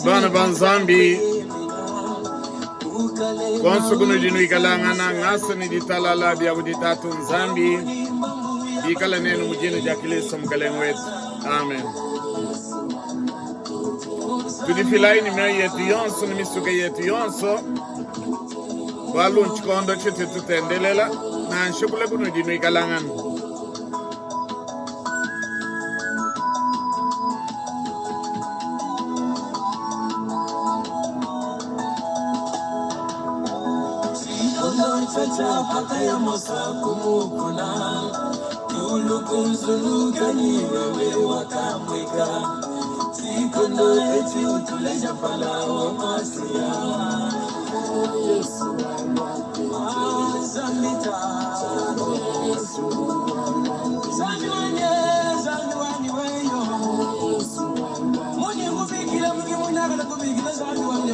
Bana banzambi Konsugunu jinu ikalangana ngasani di talala biya di tatu nzambi ikala nenu mujinu jakiliso mkalengwet. Amen. Tudi filai ni mea yetu yonso ni misuka yetu yonso walu nchikondo chete tutendelela na nshukule kunu jinu ikalangana. Hata ya mosa kumukuna Yulu kunzulu gani wewe wakamweka Sikondo eti utuleja pala wa masia Yesu Zamita Zanuani weyo Mwenye kubikila mwenye mwenagala kubikila zanuani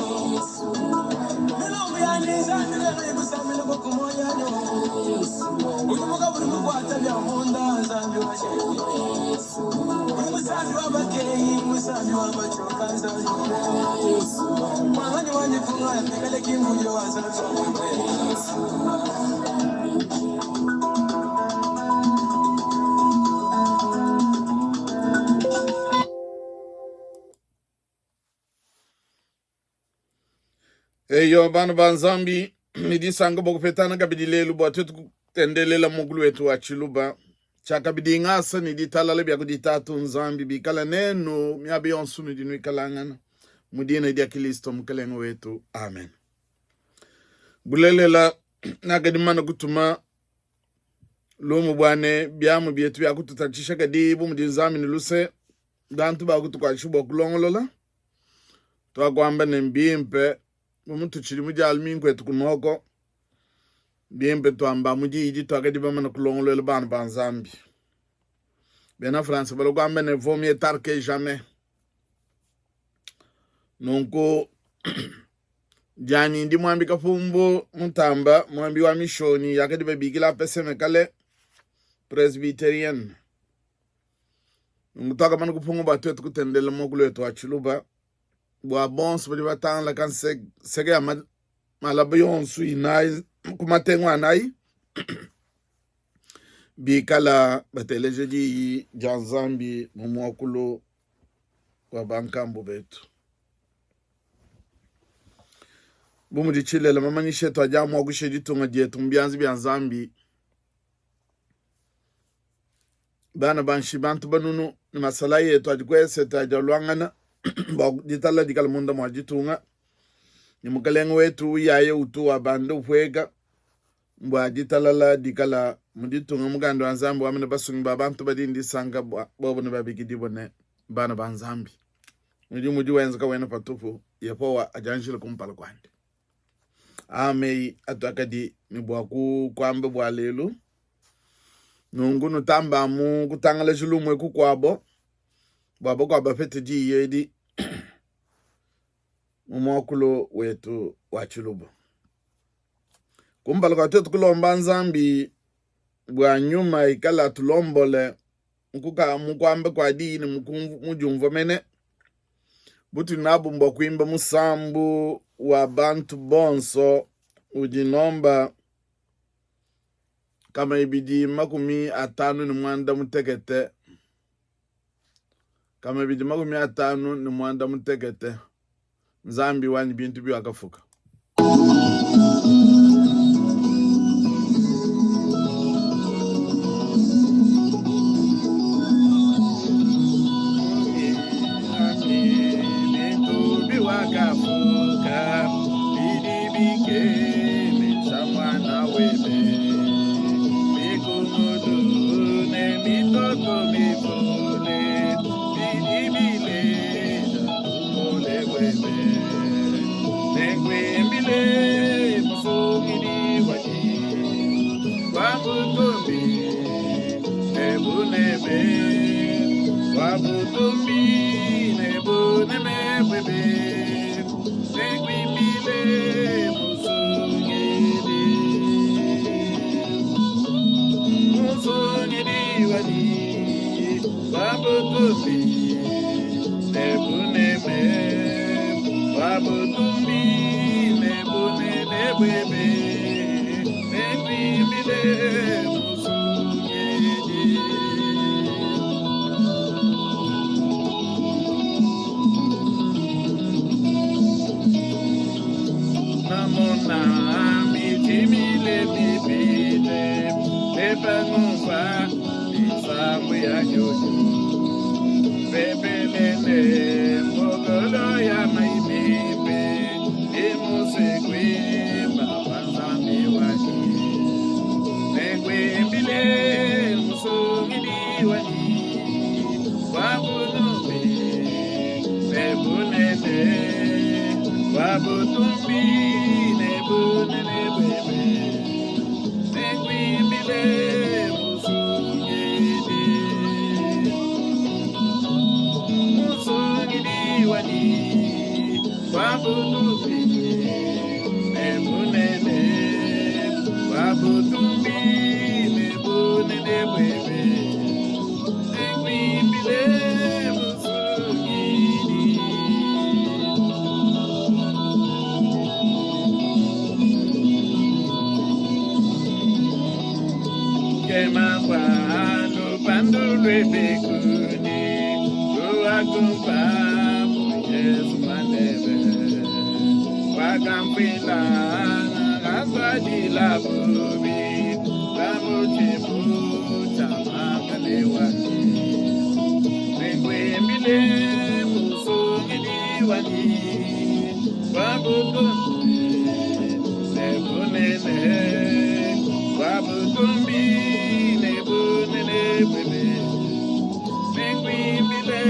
Eyo bana banzambi midi sanga boku petana kabidi lelu bo tetu tendelela mugulu wetu wa chiluba chaka bidi ngasa ni di talale bya kudi tatu nzambi bikala nenu myabi yonsu ni dinu ikalangana mudina di akilisto mkalengo wetu. Amen. Bulelela nagadimana kutuma lomu bwane byamu byetu bya kututachisha kadi bu mudinzami ni luse dantu ba kutukwa shubo kulongolola to kwamba nembimpe Mumuntu chiri mujal mingwe tukunoko biembe twamba muji iji twagadi bamana kulongolo bana banzambi bena France balo kwamba ne vomie tarke jamais nonko jani ndi mwambi kafumbo mutamba mwambi wa mishoni yakadi bebigila pese mekale presbyterian ngutaka manu kufungo batu tukutendele mogulo etu achiluba Boa bons bali batang la kan sege malabayon sui nai kumatengwa nai bikala bateleje di janzambi mumwakulo kwa bankambo betu bumu di chile la mama nishe to ajamu agushe di tunga die tumbianzi bianzambi bana banshi bantu banunu ni masala yetu ajikwese ta jalwangana ditala dikala munda mwajitunga ni mukalengo wetu yaye utu wa bandu fwega mbwa ditala la dikala muditunga mugando anzambi wamene basungi babantu badindi sanga bobo ne babigidi bone bana banzambi muji wenza ka wena patufu yepo wa ajanjile kumpala kwandi amei atakadi ni bwaku kwambe bwa lelu nungunu tamba mu kutangala julumwe kukwabo babo kwa bafete di yedi mumwakulo wetu wachilubo kumbala kwa tetu kulomba nzambi bwa nyuma ikala tulombole nkuka mukwambe kwa dini mujumvo mene butu nabu mba kuimba musambu wa bantu bonso ujinomba kama ibidi makumi atanu ni mwanda mutekete kama ibidi makumi atanu ni mwanda mutekete nzambi wani bintu biwa kafuka Babu Tubi, Nebuneme. tumbi ne bune ne bebe ne bibile musungedi namona mi timile bibile ebangufa isamu ya jojo bebelene mogolo ya maibebe emusekwe babanzambe waki nekwembile musungidi wani wabunumbe nebunene wabutumbi nebunene bebe nekwembile wani wabutumbi nebunene wabutumbi nebunene bebe nekwimbile musungidi kemapano pandulwebekuni luakumpa Yesu mandebe wakampila ngazwadila bubi kamuchibu chamakalewani nekwembile musungiliwani wabutumbi nebunene wabutumbi nebunene bebe nekwimbile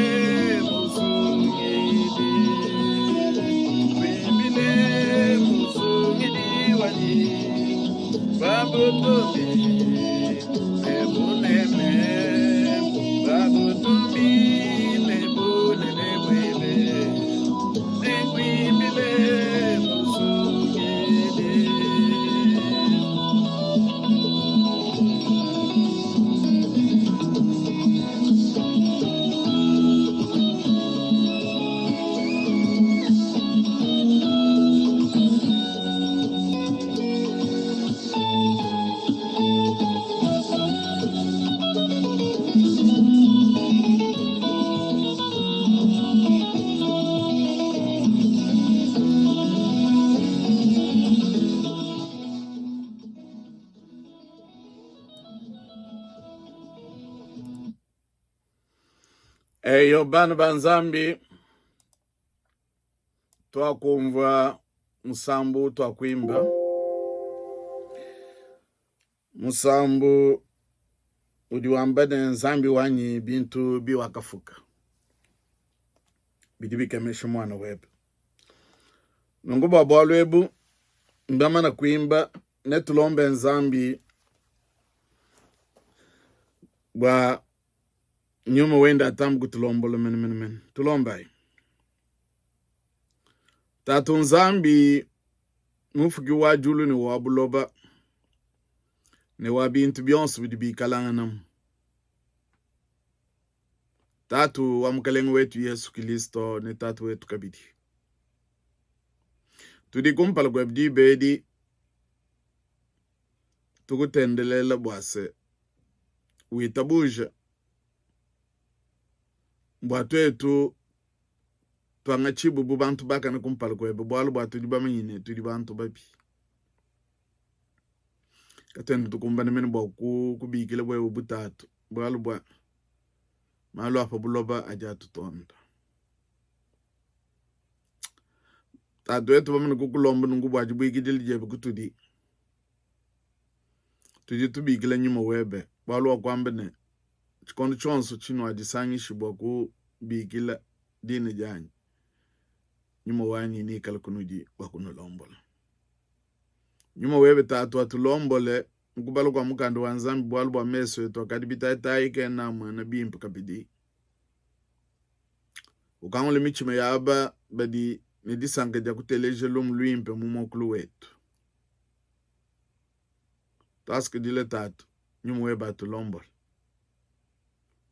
babutumbi nebunene babutumbi nebunene bebe nekwimbile musungidi eyo bana banzambi twakumva musambu twakwimba musambu udiwambane nzambi wanyi bintu biwakafuka bidibikemesha mwana webu nungu baba lwebu ndamana kwimba netulombe nzambi bwa nyuma wenda atamgu tulombolo men tulombai tatu nzambi mufugi wajulu ni wabuloba ne wabintu byonsu bidibikalangana tatu wamukalengu wetu Yesu Kristo ne tatu wetu kabidi tudi kumpala gwabdi bedi tukutendelela bwase witabuja bwatu etu twanga chibu bubantu bakana kumpala kwebe bwalu bwatu dibamanyine tudi bantu babi katende tukumbane mene bwa kubikile bwe butatu bwalu bwa malu apa buloba aja tutonda tatu etu bamene kukulomba nungu bwaji bwikidili jebe kutudi tudi tubikile nyuma webe bwalu wakwambene chikondo chonso chino ajisanyishi bwa kubikila dini janyi nyuma wanyi ni kala kunuji wakunolombola nyuma webe tatu atulombole nkubalo kwa mukando wa nzambi bwalu bwa meso etu akadibitaitai kena mwana bimpu kapidi ukangole michime yaba badi nidisanke ja kuteleje lumluimpe mumokulu wetu taske dile tatu nyuma webe atulombole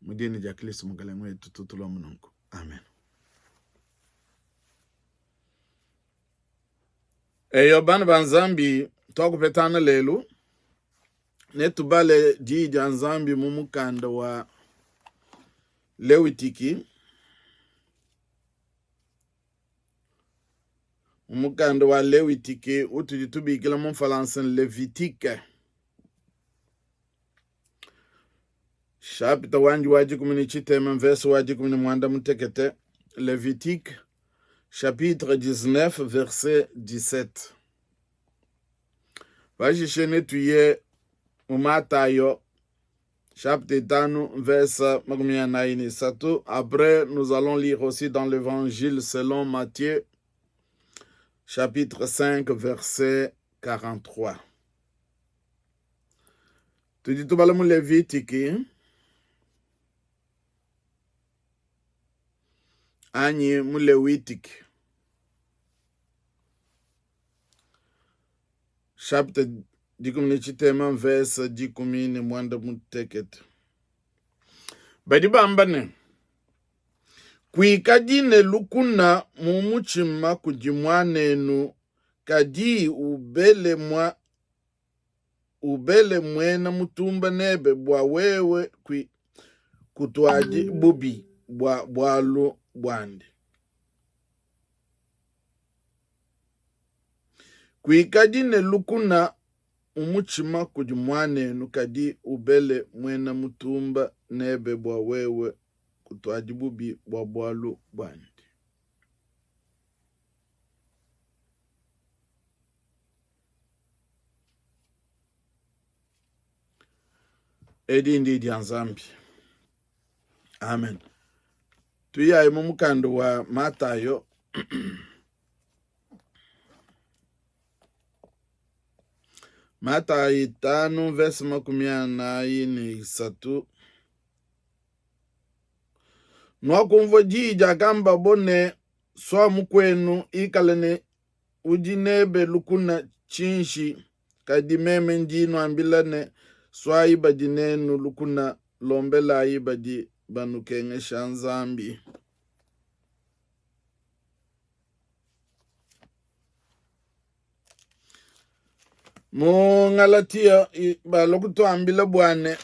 mudini ja Kristo mukalengu wetu tutulombo nungu amen Eyo bana banzambi toku petana lelu netubale jiji anzambi mumukanda wa Lewitiki. Mumukanda wa Lewitiki utujitubikila mumfalansin Levitique. Chapitre wanji waji kumini chitema verse waji kumini mwanda mutekete. Levitique chapitre 19 verset 17. Vajishene tuye Matayo chapitre 5 verset 17. Après nous allons lire aussi dans l'évangile selon Matthieu chapitre 5 verset 43. Tu dis tout bala mu Levitique anyi mu Levitique chapitre dikumini chitema verse dikumini mwanda mutekete. Badi bambane kuikadine lukuna mumuchima kujimwanenu kadi ubele mwena mutumba nebe bwa wewe kutwaji bubi bwalu bwandi. Kuikadine lukuna umuchima kujimwanenu kadi ubele mwena mutumba nebe bwa wewe kutwaji bubi bwalu bwandi. Edi ndi anzambi. Amen. Tuya mumukando wa Matayo Matayo 5 verse 13. Nwakumvo jija gamba bone swa mukwenu ikalene ujinebe lukuna chinshi kadimeme njino ambilane swa ibadinenu lukuna lombela ibadi banukenge shanzambi. Mo ngalatia balokuto ambila bwane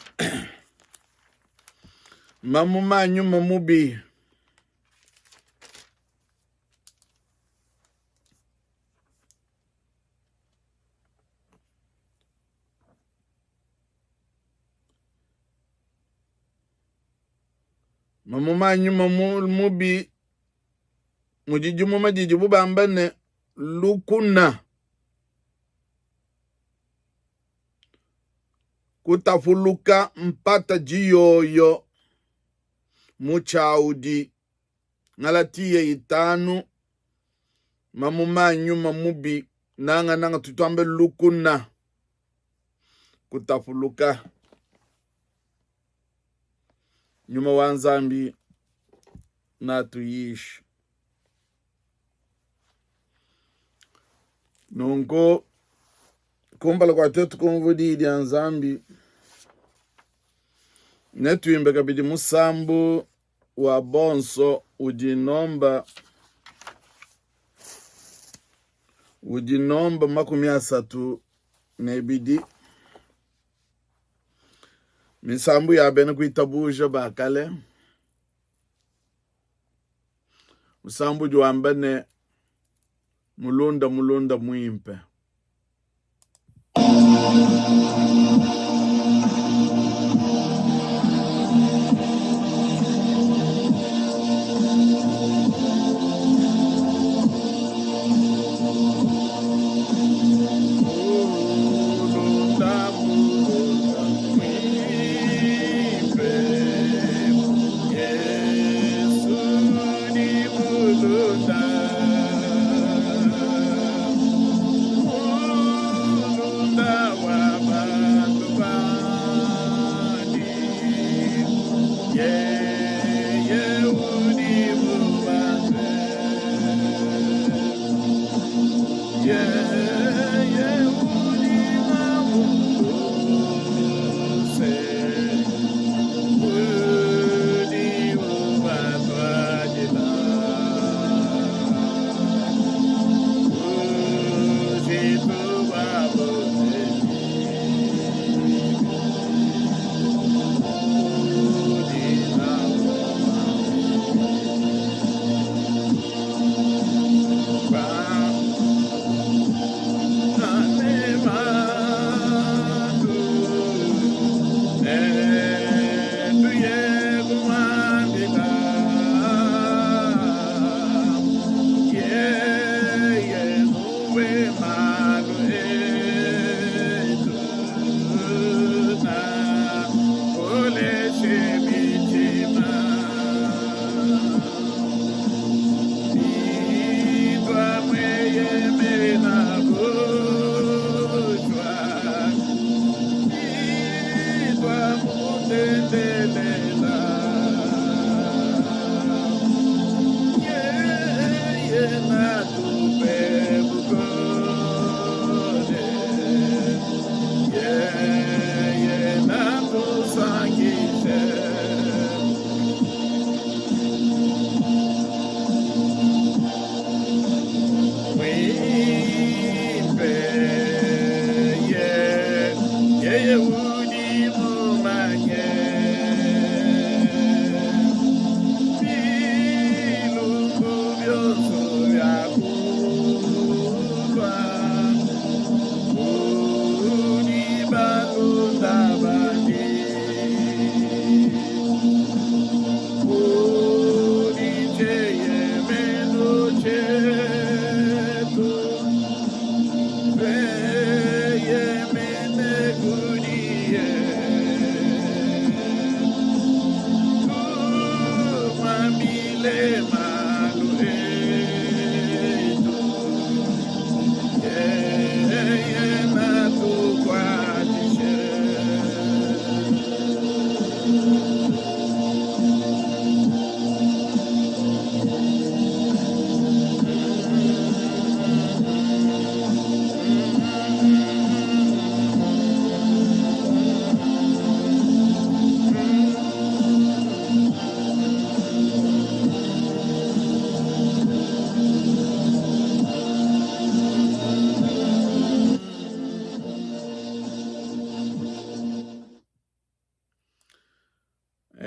mamu manyu mamubi mamu manyu mamubi mujijumu majijubu bambane lukuna kutafuluka mpata jiyoyo muchaudi ngalatie 5 mamu manyu mamubi nanga tutwambe lukuna kutafuluka nyuma wanzambi na tuyish nongo kumbala kwa tetu kumvudi idi anzambi netu imbe kabidi musambu wa bonso ujinomba 30 nebidi misambu ya bene kuitabuja bakale musambu juambane mulunda mwimpe.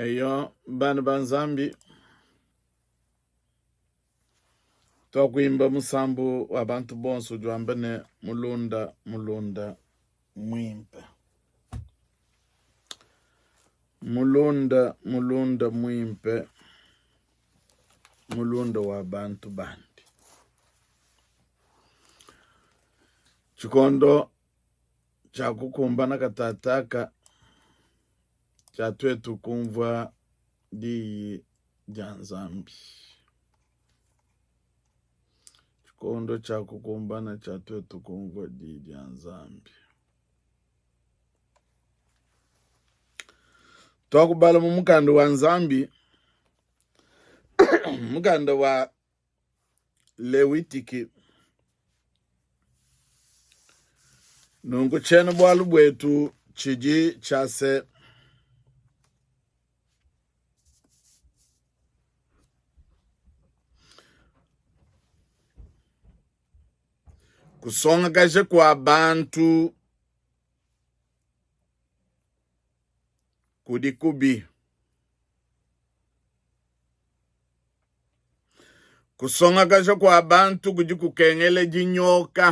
Eyo bana banzambi twakwimba musambu wabantu bonso jwambane mulunda mwimpe. Mulunda mwimpe, mulunda wabantu bandi. Chikondo chakukumbana katataka chatwetu kumva di janzambi. Chikondo chakukumbana chatwetu kumva di janzambi. Twakubala mu mukanda wa Nzambi mukanda wa Lewitiki nungu chene bwalu bwetu chiji chase kusonga kaje kwa bantu kudikubi, kusonga kaje kwa bantu kujikukengele jinyoka,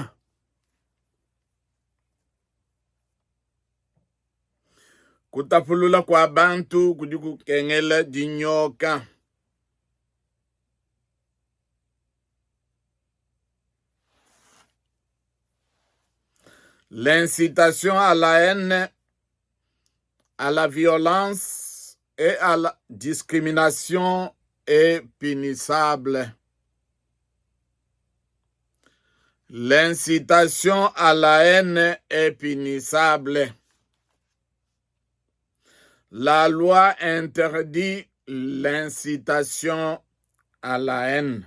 kutafulula kwa bantu kujikukengele jinyoka, l'incitation à la haine, à la violence et à la discrimination est punissable. L'incitation à la haine est punissable. La loi interdit l'incitation à la haine.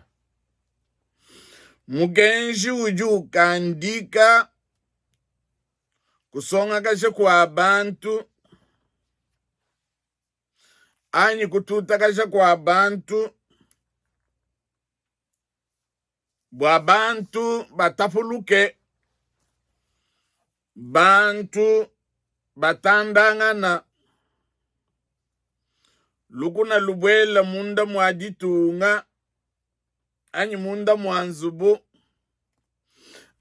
Mugenji uju kandika kusonga kashe kwa bantu, anyi kututa kashe kwa bantu, bwa bantu batafuluke, bantu batandangana, lukuna lubwela munda mwajitunga, anyi munda mwanzubu,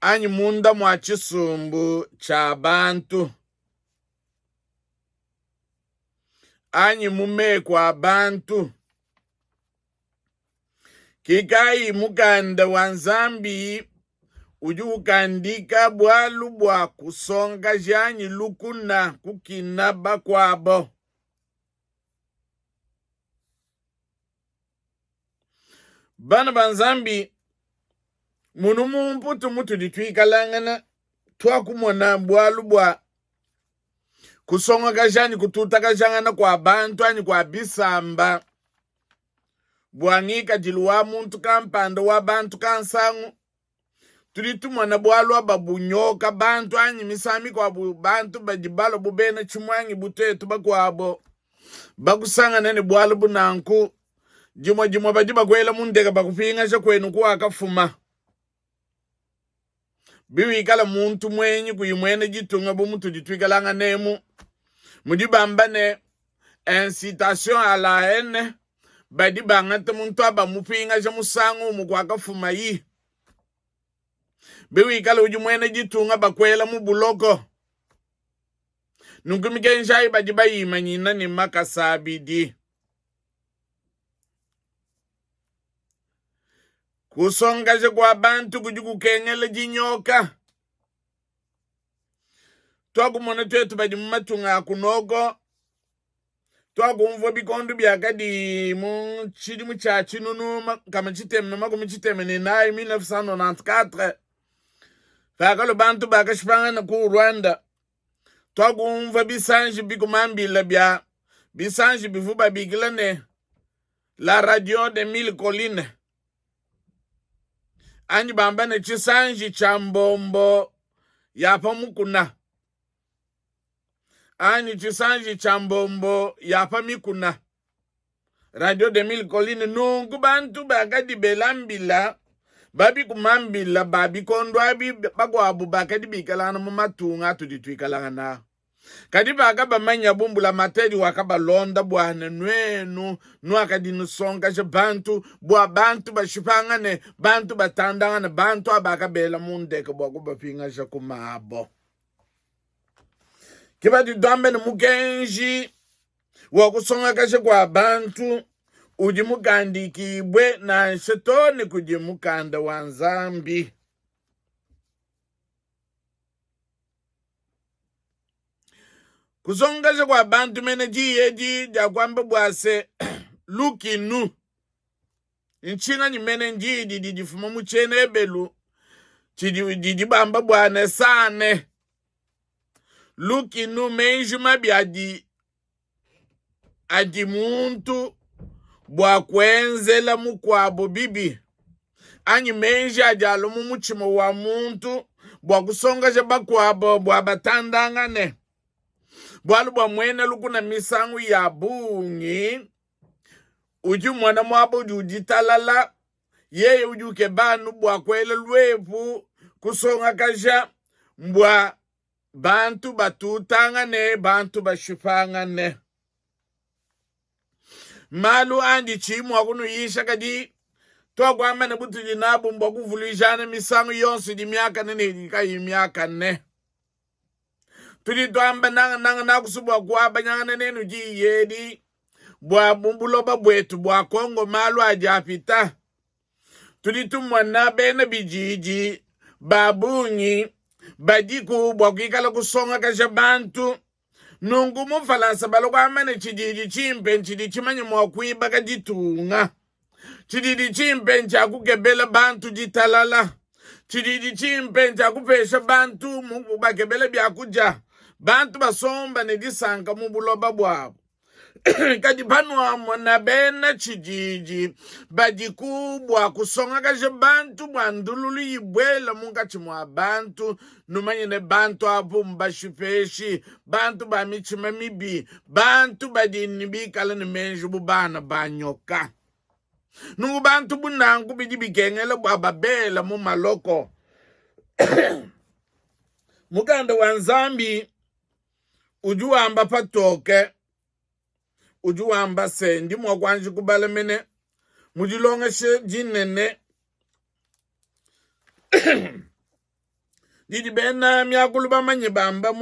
anyi munda mwachisumbu cha bantu. anyi mume kwa bantu kikai mukanda wanzambi uju ukandika bwalu bwa kusonga janyi lukuna kukina bakwabo. Bana banzambi munu mumputu mutu ditwikalangana twakumona bwalu bwa kusonga kajani kututa kajangana kwa bantu anyi kwa bisamba bwangika jiluwa muntu kampanda wa bantu kansangu tulitumwana bwalu babunyoka bantu anyi misami kwa bantu bajibalo bubena chimwangi butetu bakwabo bakusangana ne bwalu bunanku jimo bajiba kwela mundeka bakupinga sha kwenu kuwa kafuma biwikala muntu mwenyi kuyimwene jitunga bumutu jitwikalanga nemu mudibambane incitation à la haine badibangate muntu abamupinga sha musangu mukwaka fuma yi biwikala ujimwene jitunga bakwela mu buloko nungumikenshayi bajiba yimanyina ni makasabidi kusonga kwa bantu kujikukengele jinyoka twakumona twetu badi mumatunga akunogo twakumva bikondo byakadi chidi muchachi nunu kama chitemne makumi chitemne nayi 1994 fakalo bantu bakashipangana ku Rwanda twakumva bisanji bikumambila bya bisanji bivuba bigilane la radio de Mille Collines anyi bambane chisanji cha mbombo yapa mukuna anyi chisanji cha mbombo yapa mikuna radio de Mille Collines nungu bantu bakadi belambila babi kumambila babi kondwa bi bagwabu bakadi bikalana mumatunga tuditwikalana kadi bakaba manya bumbula matedi wakaba londa bwana nwenu nwakadi nusonga je bantu bwa bantu bashipangane bantu batandangane bantu abakabela mundeke bwa kubapinga je kumabo kibadi dombe ne mugenji wakusonga kashe kwa bantu ujimugandikibwe na shetoni kujimukanda wanzambi kusongasha kwa bantu mene jiyeji jakwamba bwase lukinu nchina nyimene njidi didifuma muchene ebelu chidibamba bwane sane lukinu menju mabiadi adi muntu bwakwenzela mukwabo bibi anyi menji ajalo mumuchimo wa muntu bwakusongasha bakwabo bwabatandangane bwalu bwa mwene lukuna misangu ya bungi uji mwana mwabo ujitalala yeye ujuke banu bwa kwele lwepu kusonga kasha mbwa bantu batutangane bantu bashipangane malu andi chimu wakunu yisha kadi toa kwa mene butu jinabu mbwa kuvulishane misangu yonsu di miaka nene dikayi miaka ne tuli twamba nanga kusubwa kwa banyanga nenu ji yedi bwa bumbuloba bwetu bwa Kongo malu ajapita tuli tumwana bena bijiji babunyi bajiku bwa kikala kusonga kasha bantu nungu mufalasa balokwa mene chijiji chimpe nchidi chimanyi mwakuiba kajitunga chididi chimpe nchakukebela bantu jitalala chididi chimpe nchakupesha bantu mungu bakebele byakuja bantu basomba nedisanka mubuloba bwabo kadi panwa mwana bena chijiji bajikubwa kusonga kashe bantu bwandululu yibwela mungachi mwa bantu numanyine bantu apu mbashipeshi bantu bamichima mibi bantu badinibikala ni menju bubana banyoka nungu bantu bunangu bidibikengele bwa babela mu maloko mukanda wanzambi ujuamba patoke ujuamba sendi mwakwanji kubala mene mujilonga she jinene didi bena myakulu bamanye bamba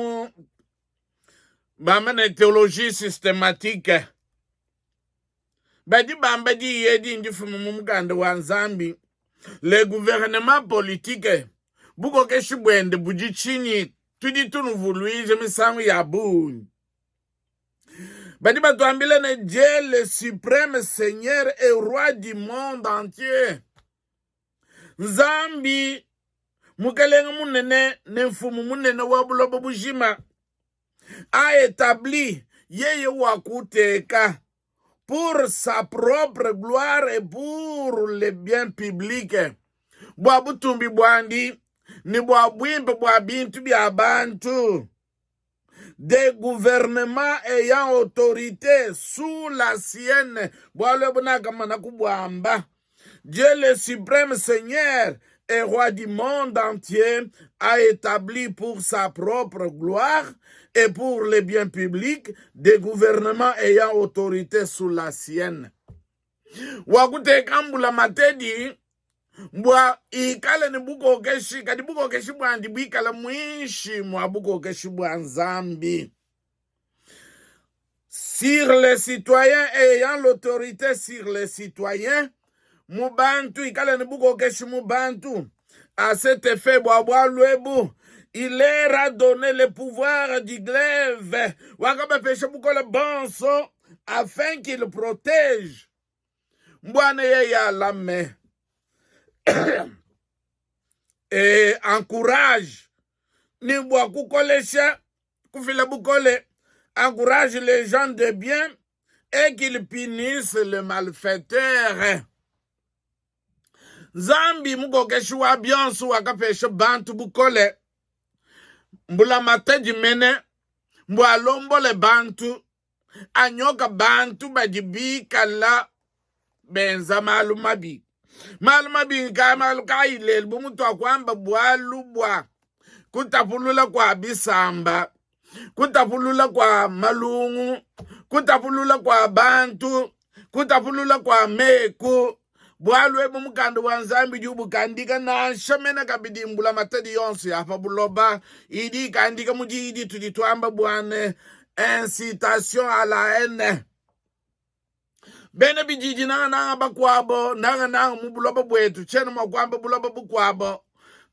bamene théologie systématique badi bamba di yedi ndi fumu mumuganda wa Nzambi le gouvernement politique buko ke shibwende buji chini tudi tunu vuluije misangu ya buni badi batuambile ne Dieu le suprême Seigneur et roi du monde entier. Nzambi mukalenga munene ne mfumu munene wa bulobo bujima a établi yeye wakuteka pour sa propre gloire et pour le bien public. Bwa butumbi bwandi ni bwa bwimpe bwa bintu bya bantu. Des gouvernements ayant autorité sous la sienne. Bwa lebona kamana kubwamba. Dieu le suprême Seigneur et roi du monde entier a établi pour sa propre gloire et pour le bien public des gouvernements ayant autorité sous la sienne. Wakute kambula matedi mbwa ikale ni buko keshi kadi buko keshi bwandi bwikala mwishi mwa buko keshi bwa Nzambi. Sur les citoyens ayant l'autorité sur les citoyens, Mubantu ikale ni buko keshi Mubantu. À cet effet, bwa lwebu il leur a donné le pouvoir du glaive afin qu'il protège. Mbwane ya lame et encourage ni bwa kukolesha kufila bukole encourage les gens de bien et qu'ils punissent le malfaiteur. Zambi mugokeshi wa bionsu wakapesha bantu bukole mbula mateji mene mbwa lombole bantu anyoka bantu bajibika la benza malumabi kama kaile bumutu akwamba bwa kutapulula kwa bisamba kutapulula kwa malungu kutapulula kwa bantu kutapulula kwa meku bwalwe mumukanda wa Nzambi jubu kandika na shamena kabidi mbula matedi yonsi hapa buloba idi kandika mujidi tuditwamba bwane incitation à la haine bene bijiji na bakwabo na mubuloba bwetu chena makwamba buloba bukwabo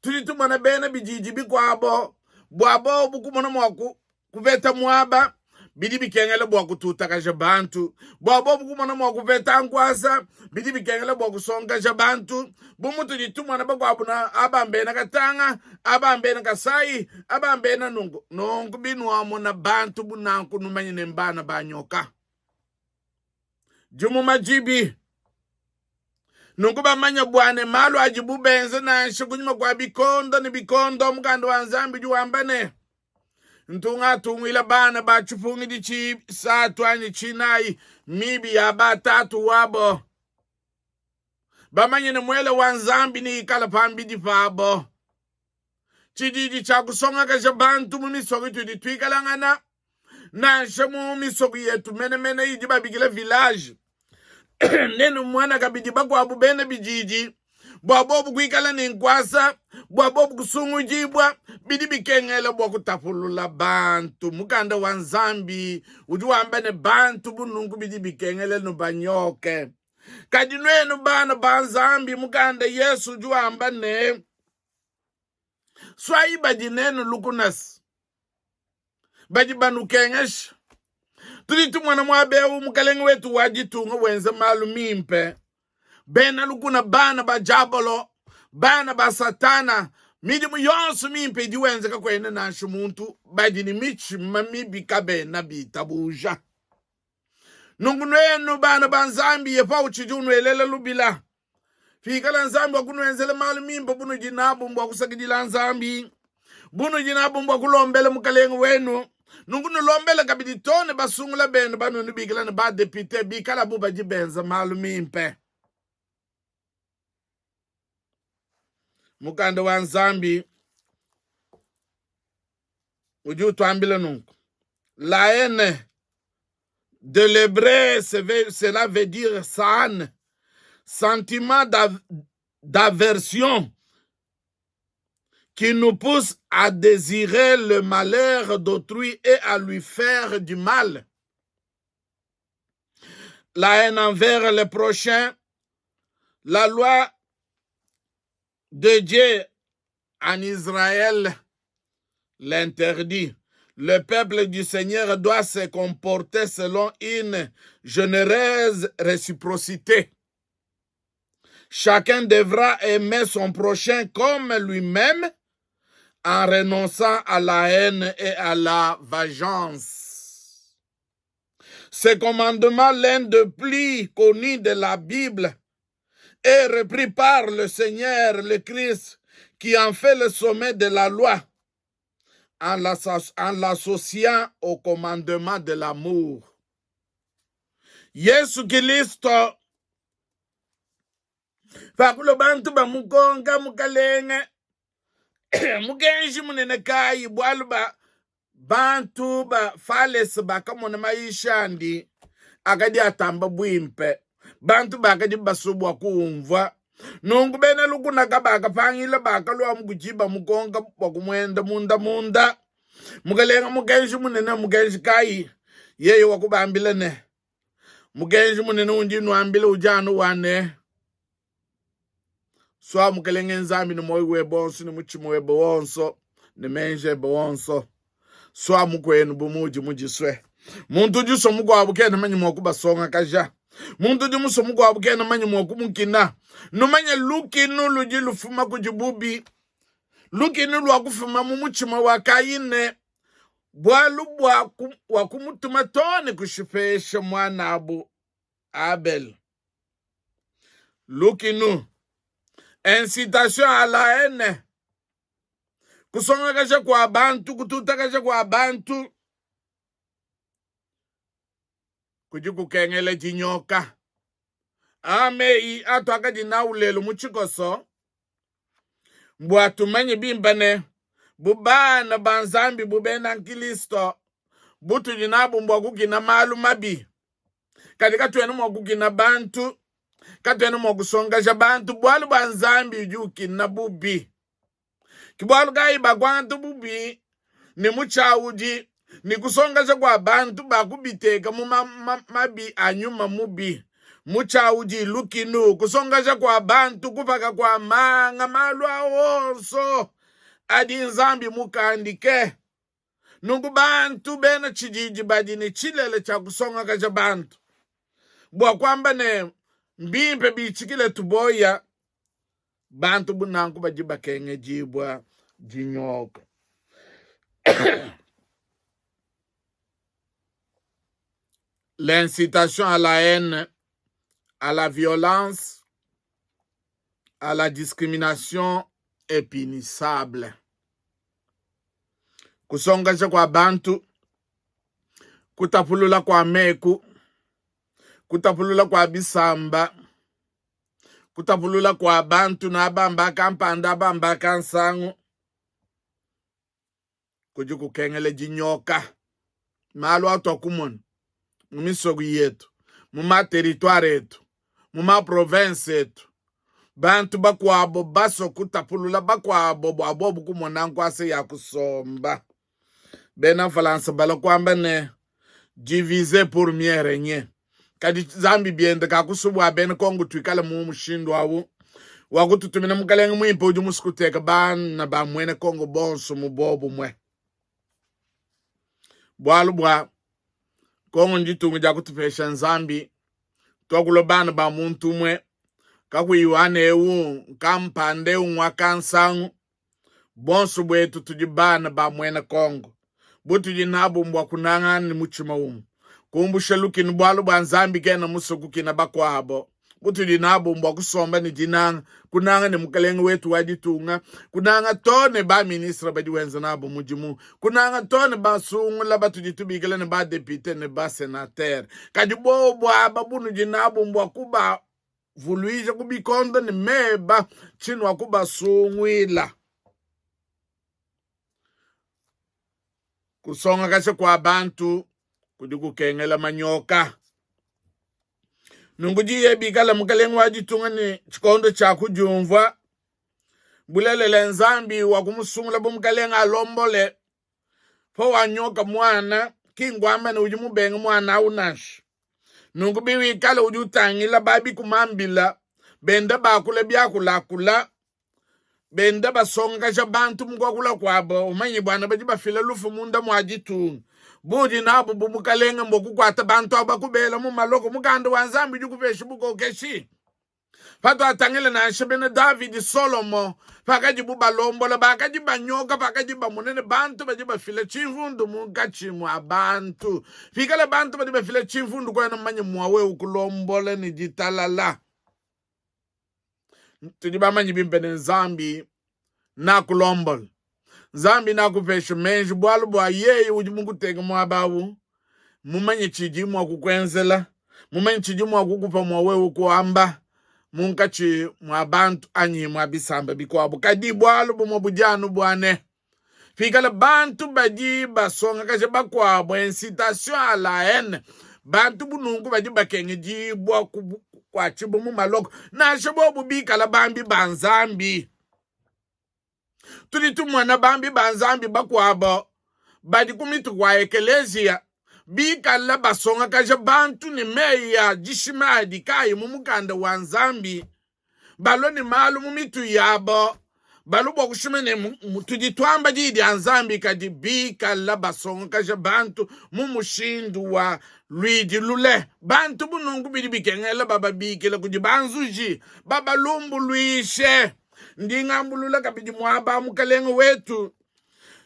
tuditumana bene bijiji bikwabo bwabo bukumona mwaku kubeta mwaba bidi bikengele bwa kututaka bantu bwabo bukumona mwaku veta nkwasa bidi bikengele bwa kusonga bantu bumutu ditumana bakwabo na abambe na katanga abambe na kasai abambe na nungu binwa mona bantu bunanku numanye nembana banyoka jumu majibi nungu bamanya bwane malu ajibu benze na shukunyuma kwa bikondo ni bikondo mkando wa Nzambi juambane ntunga tungwila bana bachufungi di chi satwani chinai mibi ya batatu wabo bamanya ni mwele wa Nzambi ni ikala pambi di fabo chididi chakusonga kasha bantu mumisogi tuditwikalangana na shemu misogi yetu mene ijiba bigile village nenu mwana kabidi bakwabu bene bijiji bwabobu kwikala ni nkwasa bwabobu kusungu jibwa bidi bikengele bwa kutapulula bantu mukanda wa Nzambi ujuambane bantu bunungu bidi bikengele no banyoke kadinwenu bana ba Nzambi mukanda Yesu ujuambane swai badinenu lukunas badi banukengesh tulitu mwana mwabewu mukalenge wetu wajitunga wenze malumimpe bena lukuna bana ba jabolo bana ba satana midimu yonsu mimpe di wenze kakwene na shumuntu badi ni michi mamibi kabena bitabuja nungunwenu bana ba Nzambi yepa uchijunu elele lubila fikala Nzambi wakunwenzele malumimpe bunu jinabu mbwa kusakidila Nzambi bunu jinabu mbwa kulombele mukalenge wenu nungunu lombele kabidi tone basungula benu banu nibigila ni ba depute bikala buba jibenza malumimpe mukanda wa Nzambi uju tuambile nungu la haine de l'hébreu cela veut dire san sentiment d'aversion qui nous pousse à désirer le malheur d'autrui et à lui faire du mal. La haine envers le prochain, la loi de Dieu en Israël l'interdit. Le peuple du Seigneur doit se comporter selon une généreuse réciprocité. Chacun devra aimer son prochain comme lui-même en renonçant à la haine et à la vengeance. Ce commandement, l'un des plus connus de la Bible, est repris par le Seigneur, le Christ, qui en fait le sommet de la loi, en l'associant au commandement de l'amour. Yesu Kristo fakulo bantu bamukonga mukalenge mugenji munene kayi bwalu bantu ba fales bakamona maishandi akadi atamba bwimpe bantu bakadi basubwa kumva nungu bene lukuna kabaka pangile bakalwa mukujiba mukonga bakumwenda munda mukalenga mugenji munene mugenji kayi yeye wakubambile ne mugenji munene unjinu ambile ujanu wane so mukalenge nzambi ni moyo webonso ni muchimo webonso ni menje bonso so mukwenu bumuji mujiswe muntu juso mugwabuke na manyi mwakuba songa kaja muntu jumuso mugwabuke na manyi mwakumukina no manya lukinu lujilufuma kujibubi lukinu lwakufuma mumuchimo wakayine bwalu wakumutuma tone kushipesha mwana abu Abel. Lukinu incitation à la haine, kusonga kasha kwa abantu, kututa kasha kwa abantu, kujikukengele jinyoka ame atu akadi naulelu muchikoso mbwatumenye bimbane bubana banzambi bubena nkilisto butu jinabu mbwakukina malu mabi katika tuenu mwakukina bantu katenu mwakusongasha bantu bwalu banzambi ujukina bubi kibwalu kaiba kwantu bubi ni muchauji ni kusongasha kwa bantu bakubiteka mabi anyuma mubi muchauji lukinu kusongasha kwa bantu kupaka kwa manga malwa wonso adi nzambi mukandike nungu bantu bena chijiji badini chilele cha kusonga kasha bantu bwa kwamba ne mbimpe bichikile tuboya bantu bunanku bajiba kenge jibwa jinyoka l'incitation à la haine, à la violence, à la discrimination est punissable. Kusongasha kwa bantu, kutapulula kwa meku, kutapulula kwa bisamba, kutapulula kwa bantu na abamba kampanda abamba kansangu, kujikukengele jinyoka, malu atokumon, mumisogu yetu, muma territoire yetu, muma province yetu, bantu bakwabo baso kutapulula bakwabo bwabobu kumonangu ase ya kusomba. Bena falansa bala kwamba ne diviser pour mieux régner. Kadi zambi biende kakusubu abene kongu tuikala mushindu wawu. Wakututumina mukalenga mwimpo uju muskuteka bana ba mwene kongu bonso mubobu mwe. Bwalu bwa kongu njitungu jakutupesha nzambi. Tokulo bana ba muntu mwe. Kakuiwane ewu kampande unwa kansangu. Bonso bwetu tujibana ba mwene kongu. Butu jinabu mbwa kunanga ni muchima umu. Kumbusha lukini bwalu banzambi kena musuku kina bakwabo. Butu jinabu mbwa kusomba ni jinanga. Kunanga ni mukalenga wetu wajitunga. Kunanga tone ba ministra badi wenza nabo mujimu. Kunanga tone ba sungu la batu jitubikele ni ba depute ni ba senater. Kajibo bwa babunu jinabu mbwa kuba vuluisha kubikonda ni meba chinu wakuba sungwila. Kusonga kasha kwa bantu kujikukengela manyoka. Nunguji yebikala mukalenga wajitunga ni chikondo cha kujumva. bulele nzambi wa kumusungula bumkalenga lombole po wanyoka mwana kingwamba na ujimu benga mwana unash nungu biwi kala ujutangila babi kumambila benda bakule byakulakula benda basonga jabantu mkwakula kwabo umanyi bwana baji bafile lufu munda mwajitu budi nabo bumukalenga mbokukwata bantu abakubela mu maloko mukanda wa nzambi jukupesha bukokeshi pato atangile na shebene David Solomo pakaji bubalombola bakaji banyoka pakaji bamunene bantu baji bafile chimfundu mukachi mwa bantu fikale bantu baji bafile chimfundu kwa na manye mwawe ukulombola ni jitalala tujiba manyi bimpene nzambi na kulombola nzambi na kupesha menji bwalu bwa yeye ujimungu tege mwabawu mumanyi chiji mwa kukwenzela mumanyi chiji mwa kukupa mwawe ukuamba munkachi mwa bantu anyi mwa bisamba bikwabu kadi bwalu bumo bujanu bwane fikala bantu baji basonga kaje bakwabu incitation à la haine bantu bunungu baji bakenge jibwa kwa chibu mu maloko na shebo bubikala bambi banzambi tulitu mwana bambi banzambi bakwabo badi kumitu kwa ekelezia bikala basonga kaje bantu ni meya jishimadi kai mumukanda wa nzambi balo ni malu mumitu yabo balu bokushimene tuditwamba jidi anzambi kadi bikala basonga kaje bantu mumushindu wa Luigi lule bantu bunungu bidi bikengela baba bikela kujibanzuji baba lumbu luishe ndingambulula kapiji mwaba mukalengo wetu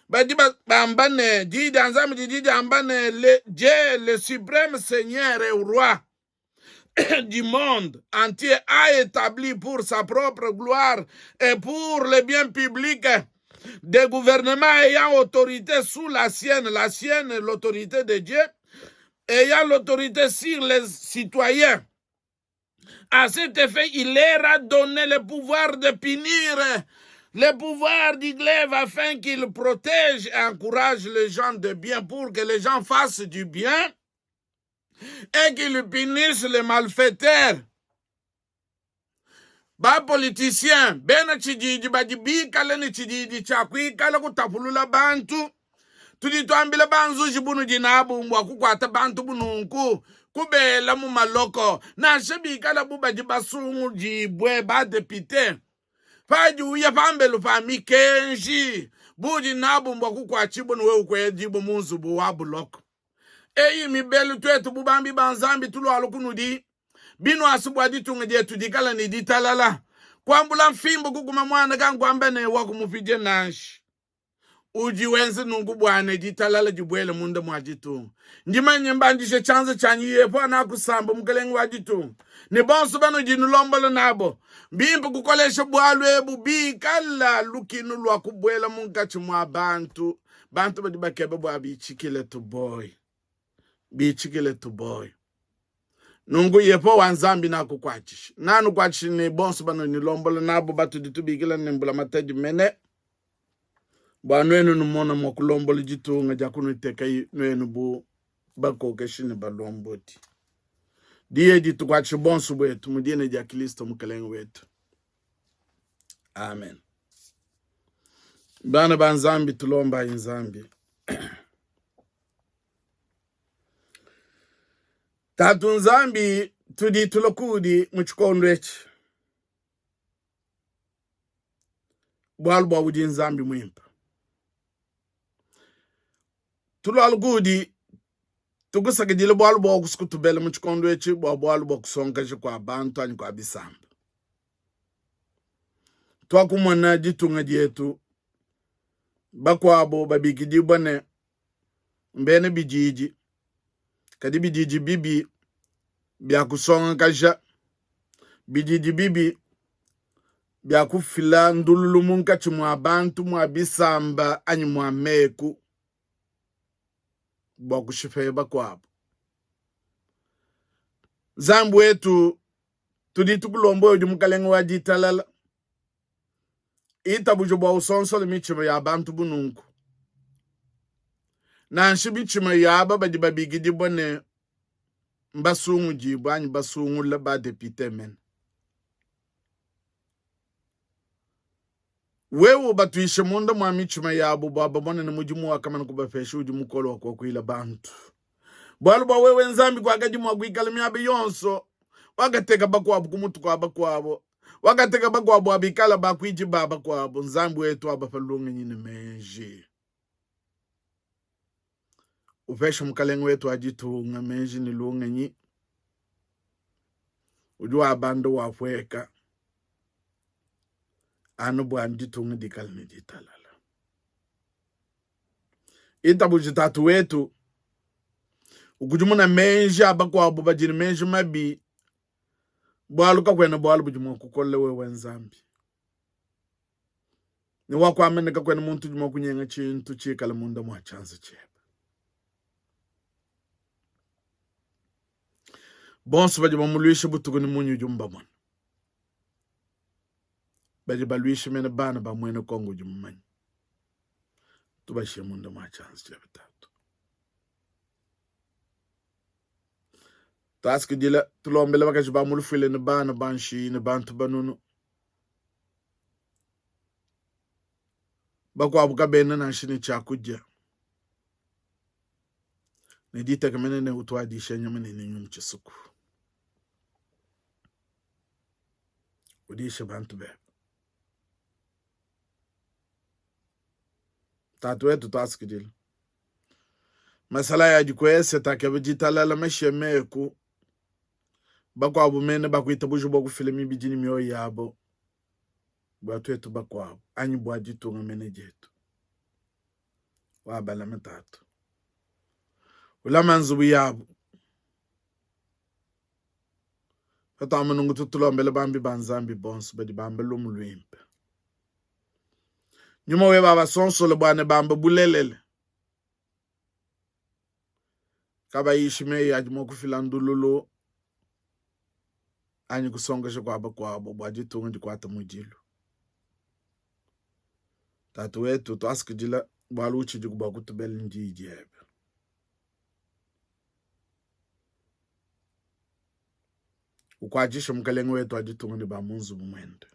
badi bambane jidi anzambi jidi ambane le suprême seigneur et roi du monde entier a établi pour sa propre gloire et pour le bien public des gouvernements ayant autorité sous la sienne, l'autorité de Dieu, ayant l'autorité sur les citoyens. À cet effet, il leur a donné le pouvoir de punir, le pouvoir du glaive afin qu'il protège et encourage les gens de bien pour que les gens fassent du bien et qu'ils punissent les malfaiteurs. Ba politicien, bena chijiji bajibi kala ni chijiji chakwi kala kutapulula bantu. Tuditwambile banzu jibunu jinabu mwa kukwata bantu bununku kubela mu maloko na shebikala buba jibasungu jibwe ba depite paji uya pambelu pa mikenji budi nabu mwa kukwachibunu we ukwe jibu munzubu wa buloko eyi mibelu twetu bubambi banzambi tulu alukunudi binu asubwa ditunga jetu dikala ni ditalala kwambula mfimbo kukuma mwana kangwambene wakumupije nanshi uji wenzi nungu bwane jitalala jibwele munda mwajitu njima nyembandishe chanza chanyi yepo anakusamba mkalengu wajitu ni bonsu bano jinu lombolo nabo mbimpu kukolesha bwalu ebu bikala lukinu lwa kubwela mungachi mwa bantu badibakebe bwa bichikile to boy nungu yepo wanzambi na kukwachish nanu kwachish ni bonsu bano ni lombolo nabo batu ditubikila nimbula mateji mene bwanwenu numona mwakulombolo jitu nga jakunu teka nwenu bu bako keshini balomboti diye jitu kwachish bonsu wetu mudiene jakilisto mkalengu wetu amen bana banzambi tulomba inzambi tatu nzambi tudi tulokudi mchikondwechi bwalu bwa udi nzambi mwimpa tulo algudi tugusagidile bwalu bwa kuskutubele mchikondwechi bwalu bwa kusonga kwa bantu ani kwa bisamba twakumona jitunga dietu bakwabo babikidi bwane mbene bijiji kadi bijiji bibi bya kusonga kasha bijiji bibi bya kufila ndululu munkachi mwa bantu mwa bisamba ani mwa meku bwa kushifeye bakwabo zambu wetu tuditukulombo yoji mukalenga wajitalala itabujo bwa usonsole michima ya bantu bununku na nshibichima ya baba jibabigidi bwane mbasungu jibwanyi basungu la ba depite men wewe batuishe munda mwamichuma yabo baba bona ni mujimu wa kama nkubafesha ujimu kolo wa kwa kuila bantu bwalu ba wewe nzambi kwa gajimu wa kuikalimia biyonso wagateka bakwabu kumutu kwa bakwabo wagateka bakwabu abikala bakwiji baba kwabo nzambi wetu abafalunga nyine menji ufesha mkalengu wetu ajitunga menji ni lunga nyi ujua abando wafweka anu bwandi tunga dikal ni ditalala itabu jitatu wetu ukujumuna menji abakwabo bajini menji mabi bwalu kakwena bwalu bujumu kukolle wewe nzambi ni wako ameneka kwena muntu jumu kunyenga chintu chikala munda mwa chanza cheba bonso baje bamuluisha butugo ni munyu jumba mon baje baluisha mena bana ba mwene kongo jumman tubashe munda mwa chanza cheba tatu taski dila tulombele bakaje bamulu file ni bana banshi ni bantu banunu bakwa abuka bena na shini chakuja ne dita kamene ne utwa di shenya mene ne nyum chisuku udisha bantu be tatu wetu taski dila masala ya jikwese takebe jitala la meshemeku bakwa abu mene bakwita bujubo ku filimi bijini myo yabo bwatwetu bakwa anyi bwajitu ngamene jetu wabala matatu ulama nzubu yabo kata manungu tutulombele bambi banzambi bonso badi bambe lumulwimpe nyuma we baba sonsole bwane bambe bulelele kaba yishime yajimo kufilandululo anyi kusongesha kwa bakwabo bwajitu ngi kwata mujilu tatu wetu twaskijila baluchi jikuba kutubeli njijebe ukwajisha mkalengo wetu ajitunga ni bamunzu mwende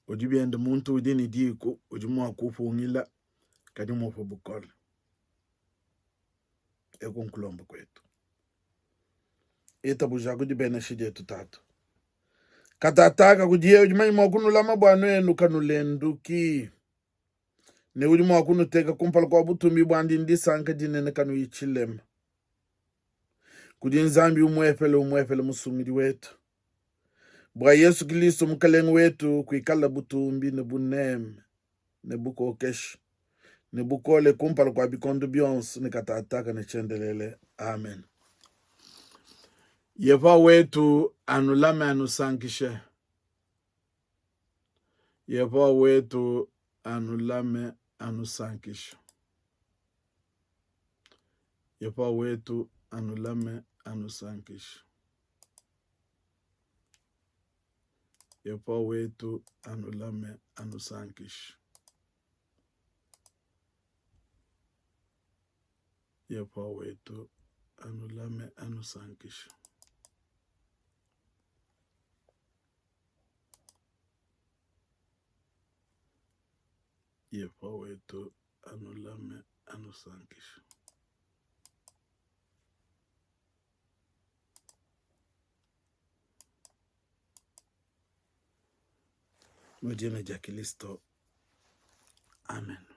ujibiende muntu udini diku ujimuwa kufungila kadimu fubukole eko nkulomba kwetu ita buja kujibene shijetu tatu katataka kujie ujimanyi mwakunu lama bwanu enu kanulenduki ne ujimu wakunu teka kumpala kwa butumbi bwandi ndisanka jinene kanu ichilema kujinzambi umwefele musumiri wetu bwa Yesu Kristo mkalengu wetu kuikala butumbi ne buneme ne bukokesh ne bukole kumpala kwa bikondo byonsi ne katataka ne chendelele amen. Yeva wetu anulame anusankishe. Yeva wetu anulame anusankishe. Yeva wetu anulame anusankishe. Yeva wetu anulame anusankishe. Yeva wetu anulame anusankishe. Yepa wetu anulame anusankisha. Mujina Jakilisto. Amen.